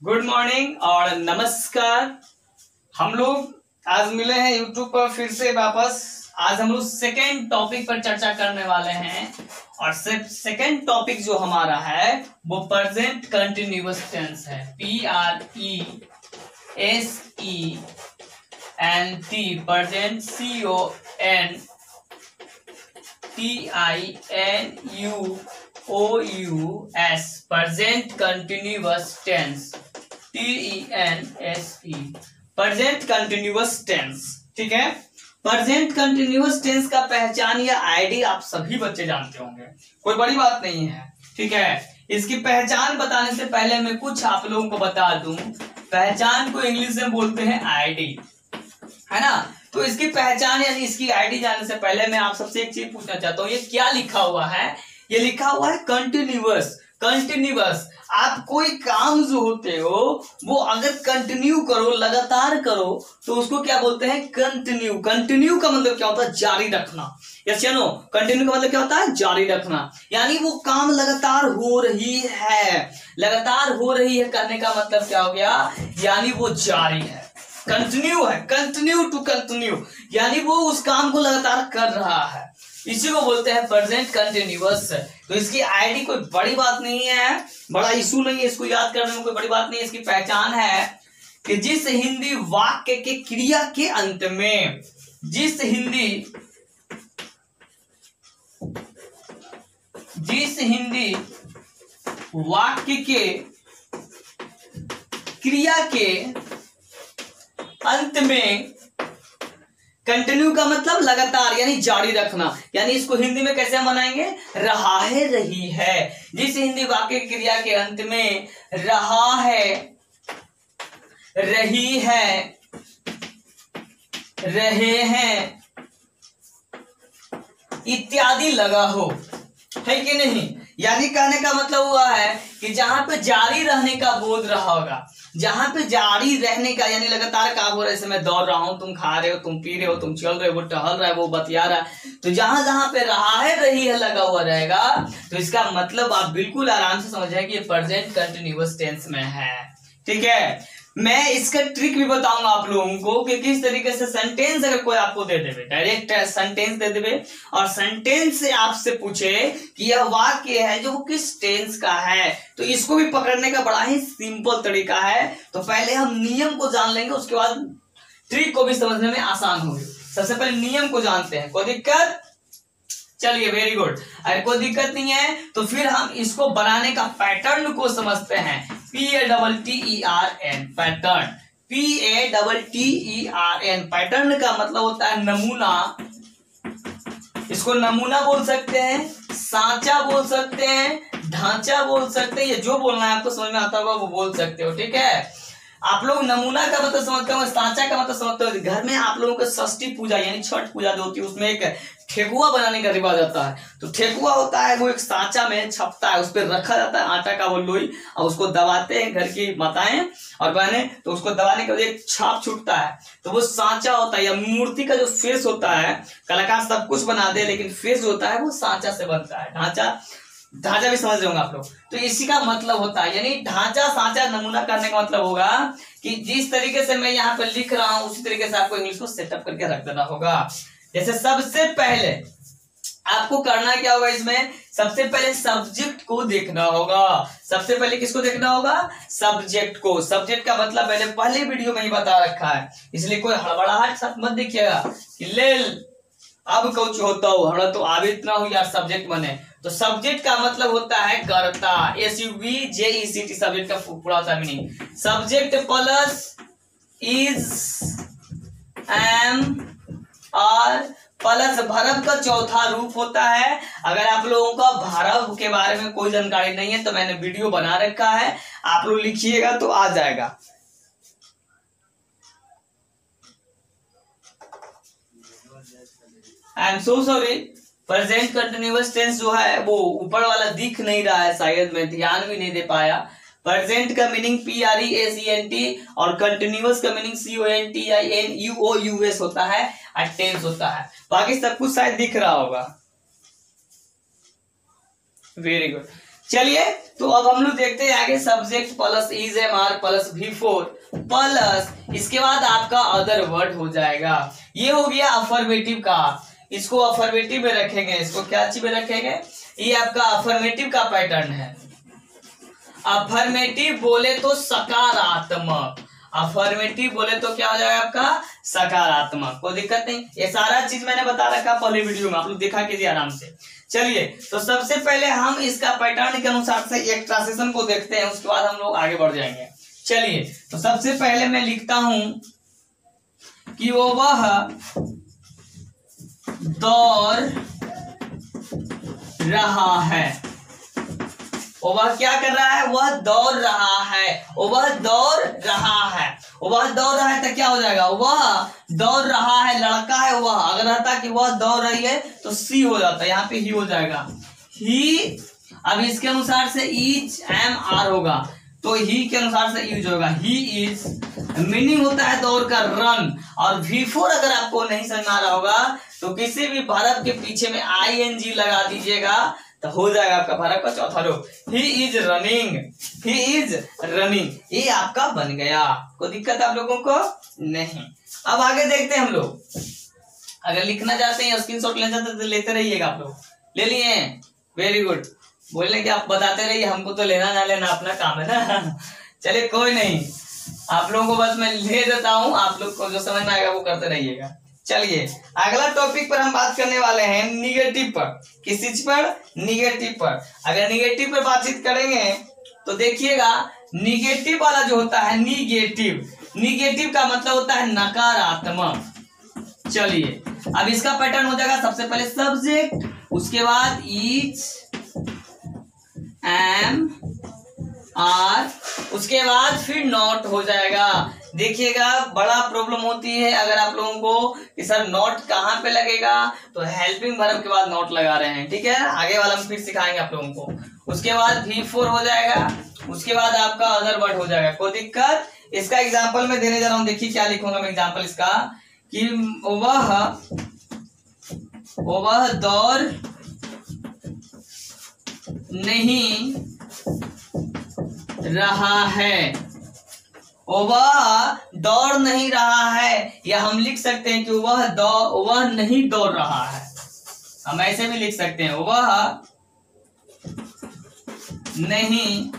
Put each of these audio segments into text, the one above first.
Good morning और नमस्कार। हम लोग आज मिले हैं यूट्यूब पर फिर से वापस। आज हम लोग सेकेंड टॉपिक पर चर्चा करने वाले हैं और सेकेंड टॉपिक जो हमारा है वो प्रेजेंट कंटिन्यूअस टेंस है। PRESENT present CONTINUOUS present continuous tense TENSE present continuous tense. ठीक है, प्रेजेंट कंटिन्यूअस टेंस का पहचान या आईडी आप सभी बच्चे जानते होंगे, कोई बड़ी बात नहीं है। ठीक है, इसकी पहचान बताने से पहले मैं कुछ आप लोगों को बता दूं। पहचान को इंग्लिश में बोलते हैं आईडी, है ना। तो इसकी पहचान यानी इसकी आईडी जानने से पहले मैं आप सबसे एक चीज पूछना चाहता हूँ, ये क्या लिखा हुआ है? ये लिखा हुआ है कंटिन्यूअस। कंटिन्यूअस, आप कोई काम जो होते हो वो अगर कंटिन्यू करो, लगातार करो, तो उसको क्या बोलते हैं? कंटिन्यू। कंटिन्यू का मतलब क्या होता है? जारी रखना। यस या नो? कंटिन्यू का मतलब क्या होता है? जारी रखना। यानी वो काम लगातार हो रही है, लगातार हो रही है करने का मतलब क्या हो गया? यानी वो जारी है, कंटिन्यू है, कंटिन्यू टू कंटिन्यू, यानी वो उस काम को लगातार कर रहा है। इसी को बोलते हैं प्रेजेंट कंटिन्यूअस। तो इसकी आईडी कोई बड़ी बात नहीं है, बड़ा इशू नहीं है, इसको याद करने में कोई बड़ी बात नहीं है। इसकी पहचान है कि जिस हिंदी वाक्य के क्रिया के अंत में, जिस हिंदी वाक्य के क्रिया के अंत में, कंटिन्यू का मतलब लगातार यानी जारी रखना, यानी इसको हिंदी में कैसे बनाएंगे? रहा है, रही है। जिस हिंदी वाक्य क्रिया के अंत में रहा है, रही है, रहे हैं इत्यादि लगा हो, है कि नहीं? यानी कहने का मतलब हुआ है कि जहां पे जारी रहने का बोध रहा होगा, जहां पे जारी रहने का यानी लगातार काम हो रहा है, जैसे मैं दौड़ रहा हूं, तुम खा रहे हो, तुम पी रहे हो, तुम चल रहे हो, वो टहल रहा है, वो बतिया रहा है, तो जहां जहां पे रहा है, रही है लगा हुआ रहेगा, तो इसका मतलब आप बिल्कुल आराम से समझ जाए कि ये प्रेजेंट कंटिन्यूअस टेंस में है। ठीक है, मैं इसका ट्रिक भी बताऊंगा आप लोगों को कि किस तरीके से सेंटेंस अगर कोई आपको दे देवे, डायरेक्ट सेंटेंस दे देवे और सेंटेंस से आपसे पूछे कि यह वाक्य है जो किस टेंस का है, तो इसको भी पकड़ने का बड़ा ही सिंपल तरीका है। तो पहले हम नियम को जान लेंगे, उसके बाद ट्रिक को भी समझने में आसान होगी। सबसे पहले नियम को जानते हैं, कोई दिक्कत? चलिए, वेरी गुड। अगर कोई दिक्कत नहीं है तो फिर हम इसको बनाने का पैटर्न को समझते हैं। PATTERN पैटर्न, PATTERN पैटर्न का मतलब होता है नमूना। इसको नमूना बोल सकते हैं, सांचा बोल सकते हैं, ढांचा बोल सकते हैं, ये जो बोलना है आपको समझ में आता होगा वो बोल सकते हो। ठीक है, आप लोग नमूना का मतलब समझते हो, सांचा का मतलब समझते हो। घर में आप लोगों को षष्ठी पूजा यानी छठ पूजा जो होती है उसमें एक ठेकुआ बनाने का रिवाज आता है। तो ठेकुआ होता है वो एक सांचा में छपता है, उस पर रखा जाता है आटा का वो लोई, और उसको दबाते हैं घर की माताएं और बहनें, तो उसको दबाने के बाद एक छाप छूटता है, तो वो सांचा होता है। या मूर्ति का जो फेस होता है, कलाकार सब कुछ बना दे लेकिन फेस जो होता है वो सांचा से बनता है। ढांचा भी समझ रहे होंगे आप लोग। तो इसी का मतलब होता है, यानी ढांचा, सांचा, नमूना करने का मतलब होगा कि जिस तरीके से मैं यहाँ पे लिख रहा हूं उसी तरीके से आपको इंग्लिश को सेटअप करके रख देना होगा। जैसे सबसे पहले आपको करना क्या होगा, इसमें सबसे पहले सब्जेक्ट को देखना होगा। सबसे पहले किसको देखना होगा? सब्जेक्ट को। सब्जेक्ट का मतलब मैंने पहले वीडियो में ही बता रखा है, इसलिए कोई हड़बड़ाहट साथ मत देखिएगा कि ले अब कुछ होता हो, हमारा तो आबिद ना हो यार सब्जेक्ट बने। तो सब्जेक्ट का मतलब होता है कर्ता, SUBJECT सब्जेक्ट का पूरा होता है meaning. Subject plus is, am और प्लस भर्ब का चौथा रूप होता है। अगर आप लोगों का भर्ब के बारे में कोई जानकारी नहीं है तो मैंने वीडियो बना रखा है, आप लोग लिखिएगा तो आ जाएगा। I am so sorry, present continuous tense जो है वो ऊपर वाला दिख नहीं रहा है, शायद मैं ध्यान भी नहीं दे पाया। प्रेजेंट का मीनिंग PRESENT और कंटिन्यूअस का मीनिंग CONTINUOUS होता है और टेंस होता है। बाकी सब कुछ शायद दिख रहा होगा। Very good. चलिए तो अब हम लोग देखते हैं आगे, subject plus is am are plus V4 plus इसके बाद आपका अदर वर्ड हो जाएगा। ये हो गया अफर्मेटिव का, इसको अफर्मेटिव में रखेंगे, इसको क्या चीज में रखेंगे, ये आपका अफर्मेटिव का पैटर्न है। अफर्मेटिव बोले तो सकारात्मक, अफर्मेटिव बोले तो क्या हो जाएगा आपका सकारात्मक, कोई दिक्कत नहीं। ये सारा चीज मैंने बता रखा पहले वीडियो में, आप लोग देखा कीजिए आराम से। चलिए तो सबसे पहले हम इसका पैटर्न के अनुसार से एक ट्रांसलेशन को देखते हैं, उसके बाद हम लोग आगे बढ़ जाएंगे। चलिए तो सबसे पहले मैं लिखता हूं कि वह दौड़ रहा है, वह क्या कर रहा है, वह दौड़ रहा है, वह दौड़ रहा है, वह दौड़ रहा है तो क्या हो जाएगा, वह दौड़ रहा है, लड़का है वह, अगर रहता कि वह दौड़ रही है तो सी हो जाता, यहाँ पे ही हो जाएगा ही। अब इसके अनुसार से इज एम आर होगा तो ही के अनुसार से यूज होगा ही इज, मीनिंग होता है दौड़ का रन। और V4 अगर आपको नहीं समझ आ रहा होगा तो किसी भी भारत के पीछे में ING लगा दीजिएगा तो हो जाएगा आपका भारत का चौथा रूप। He is running, he is running, ये आपका बन गया, कोई दिक्कत आप लोगों को नहीं। अब आगे देखते हैं हम लोग, अगर लिखना चाहते हैं स्क्रीनशॉट लेना चाहते हैं तो लेते रहिएगा आप लोग। ले लिए, वेरी गुड, बोलने कि आप बताते रहिए, हमको तो लेना ना लेना अपना काम है ना। चलिए कोई नहीं, आप लोगों को बस मैं ले देता हूं, आप लोग को जो समझ में आएगा वो करते रहिएगा। चलिए अगला टॉपिक पर हम बात करने वाले हैं निगेटिव पर। किस चीज पर, निगेटिव पर। अगर निगेटिव पर बातचीत करेंगे तो देखिएगा निगेटिव वाला जो होता है, निगेटिव, निगेटिव का मतलब होता है नकारात्मक। चलिए अब इसका पैटर्न हो जाएगा, सबसे पहले सब्जेक्ट, उसके बाद इज एम आर, उसके बाद फिर नॉट हो जाएगा। देखिएगा बड़ा प्रॉब्लम होती है अगर आप लोगों को कि सर नॉट कहाँ पे लगेगा, तो हेल्पिंग वर्ब के बाद नॉट लगा रहे हैं, ठीक है, आगे वाला हम फिर सिखाएंगे आप लोगों को। उसके बाद V4 हो जाएगा, उसके बाद आपका अदर वर्ड हो जाएगा, कोई दिक्कत। इसका एग्जाम्पल मैं देने जा रहा हूं, देखिए क्या लिखूंगा मैं एग्जाम्पल इसका, कि वह दौड़ नहीं रहा है, वह दौड़ नहीं रहा है, या हम लिख सकते हैं कि वह नहीं दौड़ रहा है, हम ऐसे भी लिख सकते हैं, वह नहीं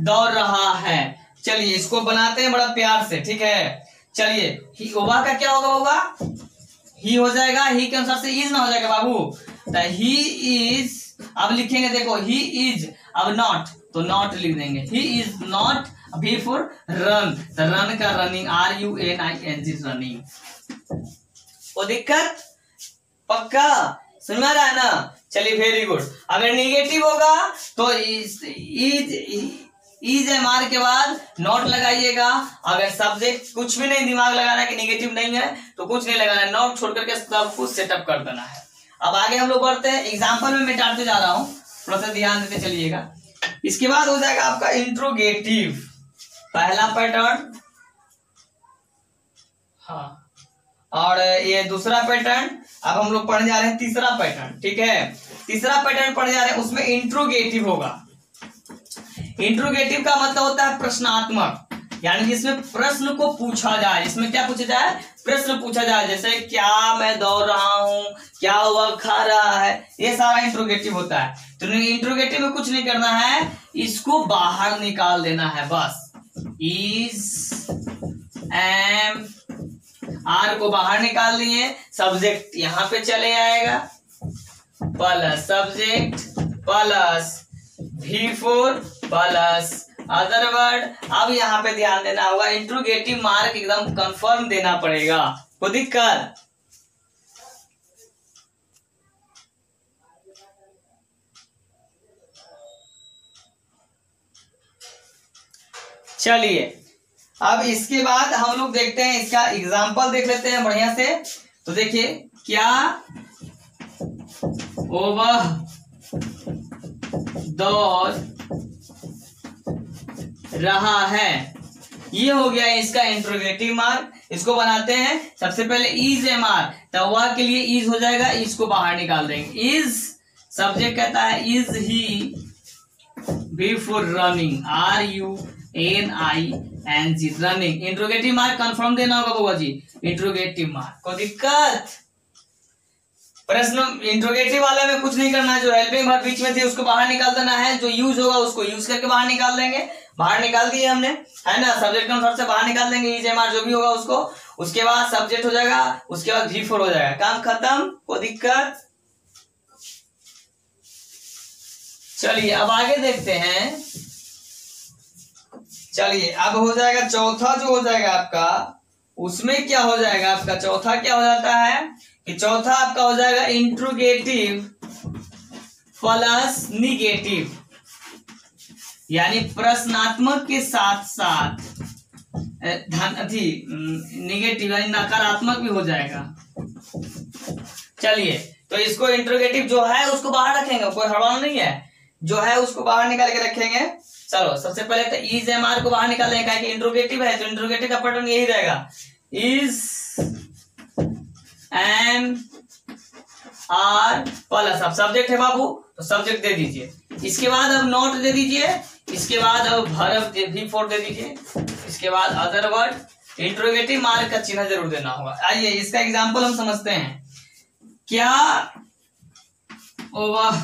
दौड़ रहा है। चलिए इसको बनाते हैं बड़ा प्यार से, ठीक है। चलिए वह का क्या होगा, होगा ही हो जाएगा, ही के अनुसार से इज ना हो जाएगा बाबू, तो ही इज, अब लिखेंगे देखो ही इज, अब नॉट तो नॉट लिख देंगे, he is not, V4 run, तो रन का रनिंग, RUNING रनिंग, वो दिक्कत पक्का समझ में आ रहा है ना। चलिए वेरी गुड। अगर निगेटिव होगा तो इज एम आर के बाद नॉट लगाइएगा। अगर सब्जेक्ट कुछ भी नहीं दिमाग लगाना है कि निगेटिव नहीं है तो कुछ नहीं लगाना है, नॉट छोड़ करके सब कुछ सेटअप कर देना है। अब आगे हम लोग बढ़ते हैं, एग्जाम्पल में मैं डालते जा रहा हूं, थोड़ा सा ध्यान देते चलिएगा। इसके बाद हो जाएगा आपका इंट्रोगेटिव, पहला पैटर्न, हाँ, और ये दूसरा पैटर्न। अब हम लोग पढ़ने जा रहे हैं तीसरा पैटर्न, ठीक है, तीसरा पैटर्न पढ़ने जा रहे हैं, उसमें इंट्रोगेटिव होगा। इंट्रोगेटिव का मतलब होता है प्रश्नात्मक, यानी जिसमें प्रश्न को पूछा जाए। इसमें क्या पूछा जाए, प्रश्न पूछा जाए, जैसे क्या मैं दौड़ रहा हूं, क्या वह खा रहा है, ये सारा इंट्रोगेटिव होता है। तो इंट्रोगेटिव में कुछ नहीं करना है, इसको बाहर निकाल देना है बस। इज एम आर को बाहर निकाल दिए, सब्जेक्ट यहां पे चले आएगा, plus subject plus V4 plus other word. अब यहाँ पे ध्यान देना होगा, इंट्रोगेटिव मार्क एकदम कंफर्म देना पड़ेगा, कोई दिक्कत। चलिए अब इसके बाद हम लोग देखते हैं, इसका एग्जाम्पल देख लेते हैं बढ़िया से। तो देखिए, क्या वह दौड़ रहा है, ये हो गया इसका इंट्रोगेटिव मार्क। इसको बनाते हैं, सबसे पहले इज एम आर, तो वह के लिए इज हो जाएगा, इज को बाहर निकाल देंगे, इज सब्जेक्ट कहता है is he before running, RUNING running. Interrogative mark confirm देना होगा बाबा जी, इंट्रोगेटिव मार्क। कोई दिक्कत? प्रश्न इंट्रोगेटिव वाले में कुछ नहीं करना है, जो हेल्पिंग वर्ब बीच में थी उसको बाहर निकाल देना है, जो यूज होगा उसको यूज करके बाहर निकाल देंगे। बाहर निकाल दिए हमने, है ना। सब्जेक्ट कन्फर्म से बाहर निकाल देंगे, इज एम आर जो भी होगा उसको। उसके बाद सब्जेक्ट हो जाएगा, उसके बाद V4 हो जाएगा, काम खत्म। कोई दिक्कत? चलिए अब आगे देखते हैं। चलिए अब हो जाएगा चौथा, जो हो जाएगा आपका, उसमें क्या हो जाएगा आपका चौथा, क्या हो जाता है कि चौथा आपका हो जाएगा इंट्रोगेटिव प्लस निगेटिव, यानी प्रश्नात्मक के साथ साथ निगेटिव यानी नकारात्मक भी हो जाएगा। चलिए तो इसको इंट्रोगेटिव जो है उसको बाहर रखेंगे, कोई हड़बड़ नहीं है, जो है उसको बाहर निकाल के रखेंगे। चलो सबसे पहले तो इज एम आर को बाहर निकालेंगे, क्या कि इंट्रोगेटिव है तो इंट्रोगेटिव का पैटर्न यही रहेगा, इज एम आर प्लस। अब सब्जेक्ट है बाबू तो सब्जेक्ट दे दीजिए, इसके बाद अब नोट दे दीजिए, इसके बाद अब वर्ब V4 दे दीजिए, इसके बाद अदर वर्ड। इंट्रोगेटिव मार्क का चिन्ह जरूर देना होगा। आइए इसका एग्जांपल हम समझते हैं। क्या वह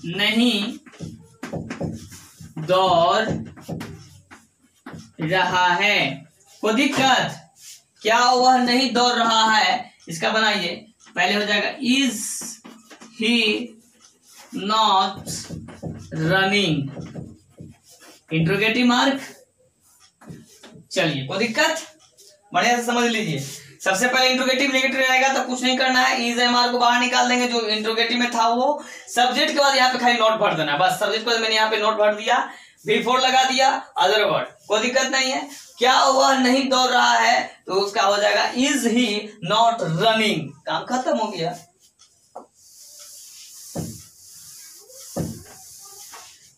नहीं दौड़ रहा है? कोई दिक्कत? क्या वह नहीं दौड़ रहा है, इसका बनाइए। पहले हो जाएगा is he not running, interrogative mark. चलिए कोई दिक्कत? बढ़िया से समझ लीजिए। सबसे पहले इंट्रोगेटिव नेगेटिव रहेगा तो कुछ नहीं करना है, इज एम आर को बाहर निकाल देंगे, जो इंट्रोगेटिव में था वो। सब्जेक्ट के बाद यहाँ पे खाली नोट भर देना है, बस सब्जेक्ट के बाद मैंने यहाँ पे नोट भर दिया, V4 लगा दिया, अदर वर्ड। कोई दिक्कत नहीं है। क्या वह नहीं दौड़ रहा है तो उसका हो जाएगा इज ही नॉट रनिंग, काम खत्म हो गया।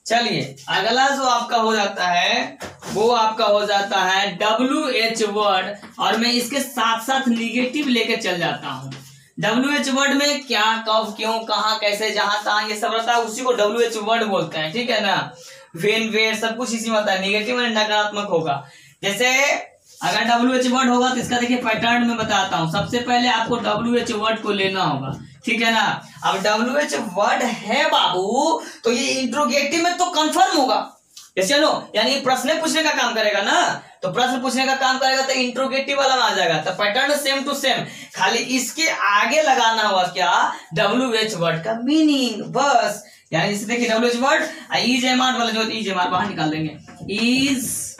चलिए अगला जो आपका हो जाता है वो आपका हो जाता है WH वर्ड, और मैं इसके साथ साथ निगेटिव लेके चल जाता हूं। WH वर्ड में क्या, कब, क्यों, कहां, कैसे, जहां, तहां, ये सब रहता है, उसी को WH वर्ड बोलते हैं, ठीक है ना। वेन, वेयर सब कुछ इसी में होता है। निगेटिव में नकारात्मक होगा। जैसे अगर WH वर्ड होगा तो इसका देखिए पैटर्न में बताता हूं। सबसे पहले आपको WH वर्ड को लेना होगा, ठीक है ना। अब WH वर्ड है बाबू तो ये इंट्रोगेटिव में तो कंफर्म होगा, चलो, यानी प्रश्न पूछने का काम करेगा ना, तो प्रश्न पूछने का काम करेगा तो इंट्रोगेटिव वाला में आ जाएगा। तो पैटर्न सेम टू सेम, खाली इसके आगे लगाना होगा क्या, WH वर्ड का मीनिंग, बस। यानी जैसे देखिए WH word, is am are वाला जो इज एम आर बाहर निकाल देंगे, is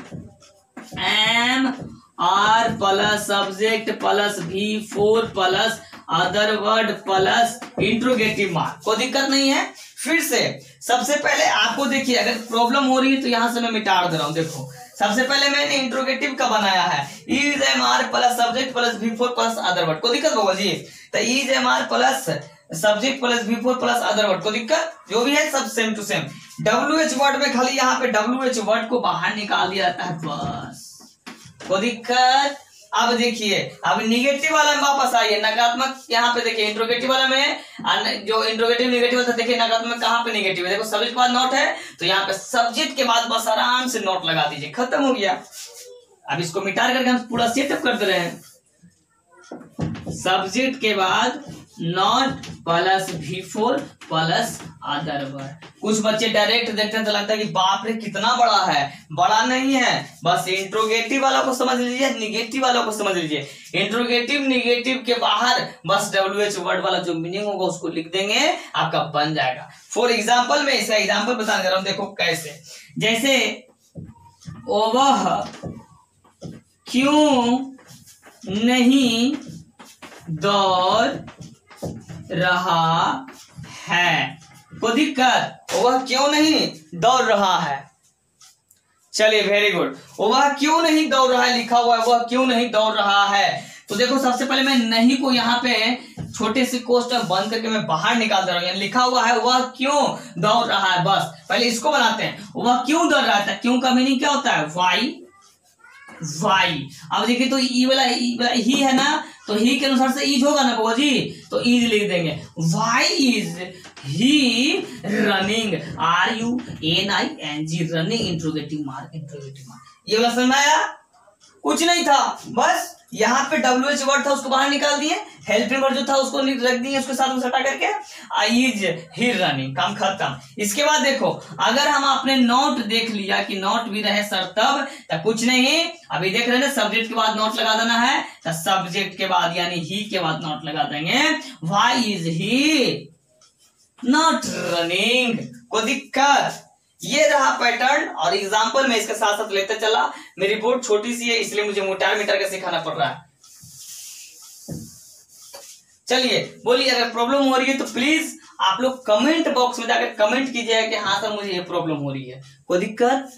am are plus subject plus V4 plus other word plus interrogative mark. कोई दिक्कत नहीं है। फिर से सबसे पहले आपको देखिए, अगर प्रॉब्लम हो रही है तो यहां से मैं मिटा दे रहा हूं। देखो सबसे पहले मैंने इंट्रोगेटिव का बनाया है, is am are plus subject plus V4 plus other word. कोई दिक्कत होगा जी? तो is am are plus subject plus V4 plus other word, कोई दिक्कत? जो भी है सब same to same. WH word में खाली यहाँ पे WH वर्ड को बाहर निकाल दिया जाता है, बस। कोई दिक्कत? अब देखिए, अब निगेटिव वाला में वापस आइए, नकारात्मक यहाँ पे देखिए इंट्रोगेटिव वाला में, जो इंट्रोगेटिव निगेटिव था, देखिए नकारात्मक कहाँ पे निगेटिव है। देखो सब्जेक्ट के बाद नोट है तो यहाँ पे सब्जेक्ट के बाद बस आराम से नोट लगा दीजिए, खत्म हो गया। अब इसको मिटा करके हम पूरा सेटअप कर दे रहे हैं। सब्जेक्ट के बाद not plus V4 plus other word. कुछ बच्चे डायरेक्ट देखते हैं तो लगता है कि बाप रे कितना बड़ा है, बड़ा नहीं है। बस इंट्रोगेटिव वाला को समझ लीजिए, निगेटिव वाला को समझ लीजिए। इंट्रोगेटिव निगेटिव के बाहर बस WH वर्ड वाला जो मीनिंग होगा उसको लिख देंगे, आपका बन जाएगा। फॉर एग्जाम्पल में इसका एग्जाम्पल बताने जा रहा हूं, देखो कैसे। जैसे वह क्यों नहीं दौड़ रहा है? कोई दिक्कत? वह क्यों नहीं दौड़ रहा है? चलिए वेरी गुड। वह क्यों नहीं दौड़ रहा है लिखा हुआ है, वह क्यों नहीं दौड़ रहा है। तो देखो सबसे पहले मैं नहीं को यहाँ पे छोटे से कोष्ठ में बंद करके मैं बाहर निकाल दे रहा हूँ। यानी लिखा हुआ है वह क्यों दौड़ रहा है, बस पहले इसको बनाते हैं। वह क्यों दौड़ रहा था, क्यों का मीनिंग क्या होता है? Why, why. अब देखिए तो ई वाला ही है ना, तो ही के अनुसार से ईज होगा ना बाबा जी, तो ईज लिख देंगे। Why is he running, RUNING, running interrogative mark, interrogative mark. ये वाला समझ में आया? कुछ नहीं था, बस यहाँ पे WH वर्ड था उसको बाहर निकाल दिए, हेल्पिंग वर्ड जो था उसको रख दिए उसके साथ सटा करके, इज ही रनिंग, काम खत्म। इसके बाद देखो अगर हम आपने नॉट देख लिया कि नॉट भी रहे सर तब कुछ नहीं, अभी देख रहे हैं सब्जेक्ट के बाद नॉट लगा देना है, तो सब्जेक्ट के बाद यानी ही के बाद नॉट लगा देंगे। Why is he not running, कोई दिक्कत? ये रहा पैटर्न, और एग्जाम्पल में इसके साथ साथ लेते चला। मेरी बोर्ड छोटी सी है इसलिए मुझे मोटार मीटर का सिखाना पड़ रहा है। चलिए बोलिए, अगर प्रॉब्लम हो रही है तो प्लीज आप लोग कमेंट बॉक्स में जाकर कमेंट कीजिएगा कि हाँ सर मुझे ये प्रॉब्लम हो रही है, कोई दिक्कत?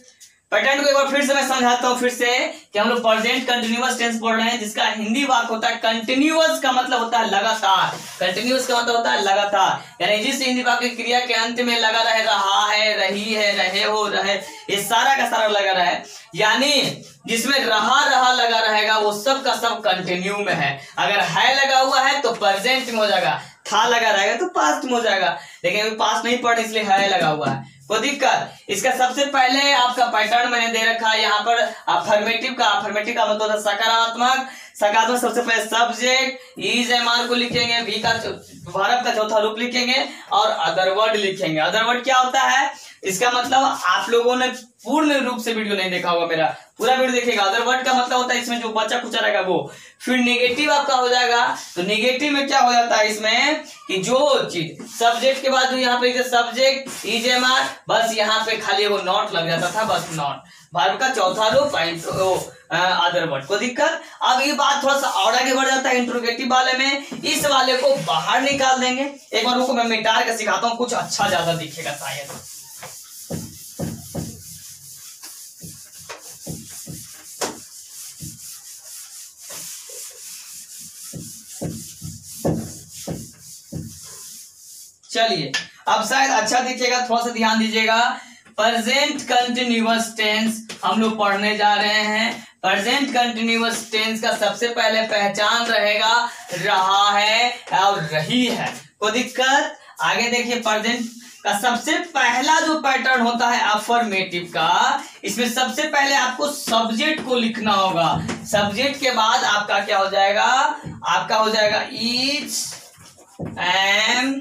पैटर्न को एक बार फिर से मैं समझाता हूं फिर से कि हम लोग प्रेजेंट कंटिन्यूअस टेंस पढ़ रहे हैं, जिसका हिंदी वाक्य होता है कंटिन्यूअस, का मतलब होता है लगातार। कंटिन्यूअस का मतलब होता है लगातार, यानी जिस हिंदी वाक्य क्रिया के अंत में लगा रहे, रहा है, रही है, रहे हो, रहे, ये सारा का सारा लगा रहा है, यानी जिसमें रहा लगा रहेगा वो सब का सब कंटिन्यू में है। अगर है लगा हुआ है तो प्रेजेंट में हो जाएगा, था लगा रहेगा तो पास्ट में हो जाएगा, लेकिन अभी पास्ट नहीं पढ़ इसलिए है लगा हुआ है, कोई दिक्कत? इसका सबसे पहले आपका पैटर्न मैंने दे रखा है यहाँ पर अफर्मेटिव का। अफर्मेटिव का मतलब होता है सकारात्मक। सकारात्मक सबसे पहले सब्जेक्ट इज एमआर को लिखेंगे, वी का वर्ब का चौथा रूप लिखेंगे और अदर वर्ड लिखेंगे। अदर वर्ड क्या होता है? इसका मतलब आप लोगों ने पूर्ण रूप से वीडियो नहीं देखा होगा, मेरा पूरा वीडियो देखिएगा। अदर वर्ड का मतलब होता है इसमें जो बचा कुचा रहेगा वो। फिर नेगेटिव आपका हो जाएगा, तो नेगेटिव में क्या हो जाता है इसमें कि जो चीज सब्जेक्ट के बाद जो यहाँ पे सब्जेक्ट इज एमआर, बस यहाँ पे खाली वो नॉट लग जाता था, बस नॉट। वर्ब का चौथा रूप अदर वर्ड, कोई दिक्कत? अब ये बात थोड़ा सा और आगे बढ़ जाता है इंट्रोगेटिव वाले में, इस वाले को बाहर निकाल देंगे। एक बार रुको मैं मिटार के सिखाता हूँ, कुछ अच्छा ज्यादा दिखेगा शायद। चलिए अब शायद अच्छा दिखेगा, थोड़ा सा ध्यान दीजिएगा। प्रेजेंट कंटिन्यूअस टेंस हम लोग पढ़ने जा रहे हैं। प्रेजेंट कंटिन्यूअस टेंस का सबसे पहले पहचान रहेगा रहा है और रही है, कोई दिक्कत? आगे देखिए प्रेजेंट का सबसे पहला जो पैटर्न होता है अफर्मेटिव का, इसमें सबसे पहले आपको सब्जेक्ट को लिखना होगा। सब्जेक्ट के बाद आपका क्या हो जाएगा? आपका हो जाएगा इज एम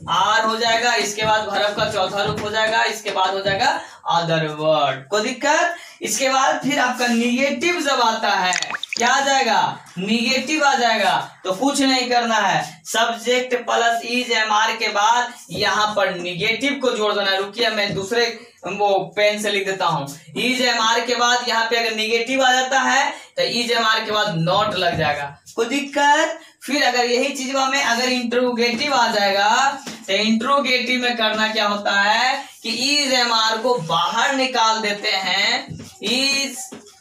आर हो जाएगा, इसके बाद वर्ब का चौथा रूप हो जाएगा, इसके बाद हो जाएगा अदर वर्ड, कोई दिक्कत? इसके बाद फिर आपका निगेटिव जब आता है क्या आ जाएगा? निगेटिव आ जाएगा। तो कुछ नहीं करना है, सब्जेक्ट प्लस इज एमआर के बाद यहाँ पर निगेटिव को जोड़ देना है। रुकिए मैं दूसरे वो पेन से लिख देता हूँ। इज एमआर के बाद यहाँ पे अगर निगेटिव आ जाता है तो इज एमआर के बाद नॉट लग जाएगा, कोई दिक्कत? फिर अगर यही चीज में अगर इंट्रोगेटिव आ जाएगा तो इंट्रोगेटिव में करना क्या होता है कि इज एमआर को बाहर निकाल देते हैं, इज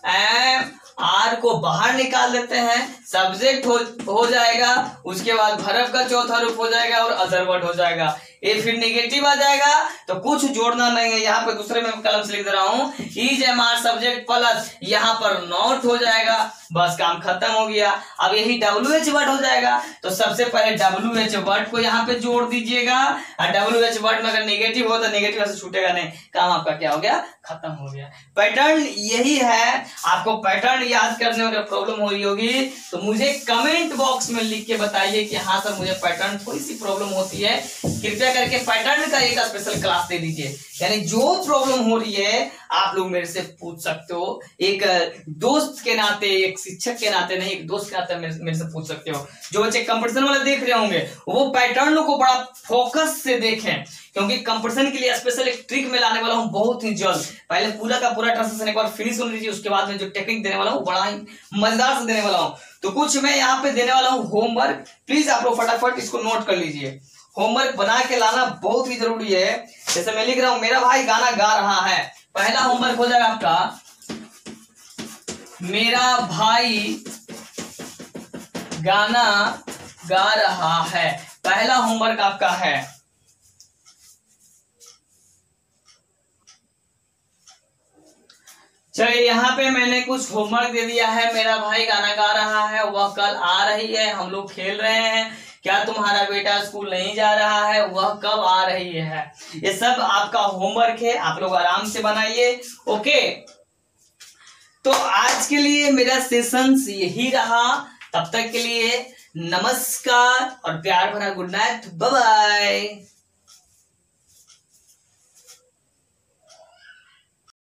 एम आर को बाहर निकाल देते हैं, सब्जेक्ट हो जाएगा, उसके बाद वर्ब का चौथा रूप हो जाएगा और अदर वर्ड हो जाएगा। ये फिर नेगेटिव आ जाएगा तो कुछ जोड़ना नहीं है, यहाँ पे दूसरे में कलम से लिख दे रहा हूँ, इज एमआर सब्जेक्ट प्लस यहाँ पर नॉट हो जाएगा, बस काम खत्म हो गया। अब यही WH वर्ड हो जाएगा, तो सबसे पहले WH वर्ड को यहाँ पे जोड़ दीजिएगा, और WH वर्ड में अगर नेगेटिव हो तो नेगेटिव से छूटेगा नहीं, काम आपका क्या हो गया? खत्म हो गया। पैटर्न यही है। आपको पैटर्न याद करने में अगर प्रॉब्लम हो रही होगी तो मुझे कमेंट बॉक्स में लिख के बताइए कि हाँ सर मुझे पैटर्न थोड़ी सी प्रॉब्लम होती है, कृपया करके पैटर्न का एक स्पेशल क्लास दे दीजिए। यानी जो प्रॉब्लम हो रही है आप लोग मेरे से पूछ सकते हो, एक दोस्त के नाते, एक शिक्षक के नाते नहीं, एक दोस्त के नाते मेरे से पूछ सकते हो। जो बच्चे कंपटीशन वाले देख रहे होंगे वो पैटर्न को बड़ा फोकस से देखें, क्योंकि कंपटीशन के लिए स्पेशल एक ट्रिक में लाने वाला हूं बहुत ही जल्द। पहले पूरा का पूरा ट्रांसलेशन एक बार फिनिश होने दीजिए, उसके बाद में जो टेक्निक देने वाला हूं बड़ा ही मजेदार से देने वाला हूं। तो कुछ मैं यहाँ पे देने वाला हूं होमवर्क, प्लीज आप लोग फटाफट इसको नोट कर लीजिए। होमवर्क बना के लाना बहुत ही जरूरी है। जैसे मैं लिख रहा हूं मेरा भाई गाना गा रहा है, पहला होमवर्क हो जाएगा आपका मेरा भाई गाना गा रहा है, पहला होमवर्क आपका है। चलिए यहाँ पे मैंने कुछ होमवर्क दे दिया है। मेरा भाई गाना गा रहा है, वह कल आ रही है, हम लोग खेल रहे हैं। क्या तुम्हारा बेटा स्कूल नहीं जा रहा है, वह कब आ रही है। ये सब आपका होमवर्क है, आप लोग आराम से बनाइए। ओके, तो आज के लिए मेरा सेशन यही रहा। तब तक के लिए नमस्कार और प्यार भरा गुड नाइट, बाय बाय।